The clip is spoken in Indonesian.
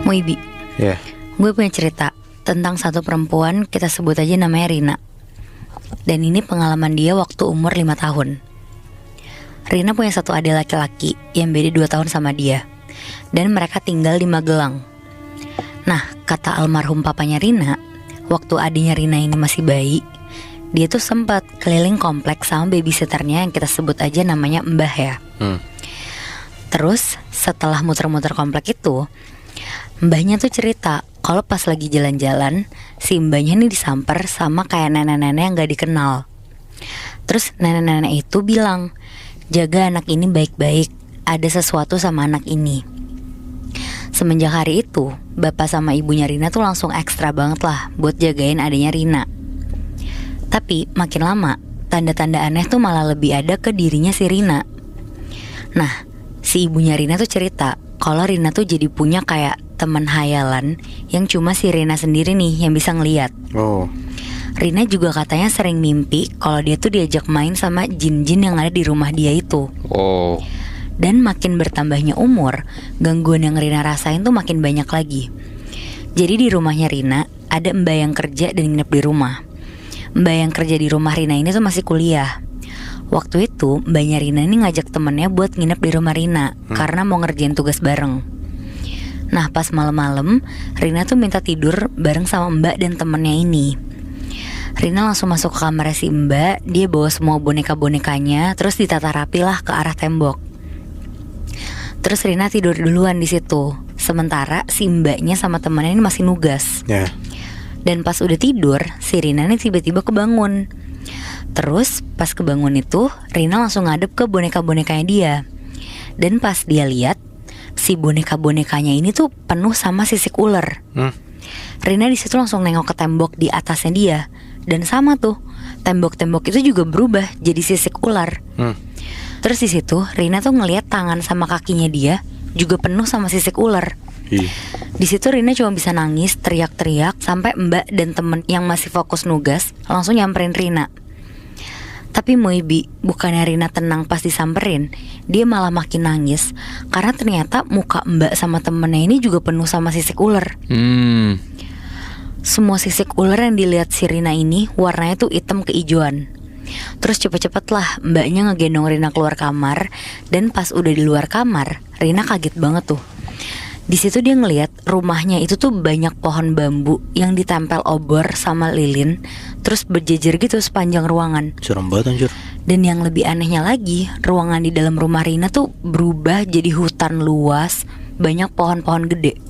Muibi, Ya. gue punya cerita tentang satu perempuan, kita sebut aja namanya Rina. Dan ini pengalaman dia waktu umur 5 tahun. Rina punya satu adik laki-laki yang beda 2 tahun sama dia. Dan mereka tinggal di Magelang. Nah, kata almarhum papanya Rina, waktu adiknya Rina ini masih bayi, dia tuh sempat keliling kompleks sama babysitternya yang kita sebut aja namanya Mbah ya. Terus setelah muter-muter komplek itu, mbahnya tuh cerita kalau pas lagi jalan-jalan, si mbahnya nih disamper sama kayak nenek-nenek yang gak dikenal. Terus nenek-nenek itu bilang, jaga anak ini baik-baik, ada sesuatu sama anak ini. Semenjak hari itu, bapak sama ibunya Rina tuh langsung ekstra banget lah buat jagain adiknya Rina. Tapi makin lama, tanda-tanda aneh tuh malah lebih ada ke dirinya si Rina. Nah, si ibunya Rina tuh cerita kalau Rina tuh jadi punya kayak teman hayalan yang cuma si Rina sendiri nih yang bisa ngeliat. Oh. Rina juga katanya sering mimpi kalau dia tuh diajak main sama jin-jin yang ada di rumah dia itu. Oh. Dan makin bertambahnya umur, gangguan yang Rina rasain tuh makin banyak lagi. Jadi di rumahnya Rina ada mbak yang kerja dan nginep di rumah. Mbak yang kerja di rumah Rina ini tuh masih kuliah. Waktu itu mbaknya Rina ini ngajak temennya buat nginep di rumah Rina karena mau ngerjain tugas bareng. Nah pas malam-malam Rina tuh minta tidur bareng sama mbak dan temennya ini. Rina langsung masuk ke kamar si mbak. Dia bawa semua boneka-bonekanya, terus ditata rapi lah ke arah tembok. Terus Rina tidur duluan di situ. Sementara si mbaknya sama temennya ini masih nugas. Ya. Dan pas udah tidur, si Rina ini tiba-tiba kebangun. Terus pas kebangun itu, Rina langsung ngadep ke boneka-bonekanya dia. Dan pas dia lihat, si boneka-bonekanya ini tuh penuh sama sisik ular. Rina di situ langsung nengok ke tembok di atasnya dia. Dan sama tuh, tembok-tembok itu juga berubah jadi sisik ular. Terus di situ Rina tuh ngelihat tangan sama kakinya dia juga penuh sama sisik ular. Di situ Rina cuma bisa nangis, teriak-teriak, sampai mbak dan temen yang masih fokus nugas langsung nyamperin Rina. Tapi Muibi, bukannya Rina tenang pas disamperin, dia malah makin nangis karena ternyata muka mbak sama temennya ini juga penuh sama sisik ular. Semua sisik ular yang dilihat si Rina ini warnanya tuh hitam keijuan. Terus cepet-cepet lah mbaknya ngegendong Rina keluar kamar. Dan pas udah di luar kamar, Rina kaget banget tuh. Di situ dia ngelihat rumahnya itu tuh banyak pohon bambu yang ditempel obor sama lilin, terus berjejer gitu sepanjang ruangan. Serem banget anjir. Dan yang lebih anehnya lagi, ruangan di dalam rumah Rina tuh berubah jadi hutan luas, banyak pohon-pohon gede.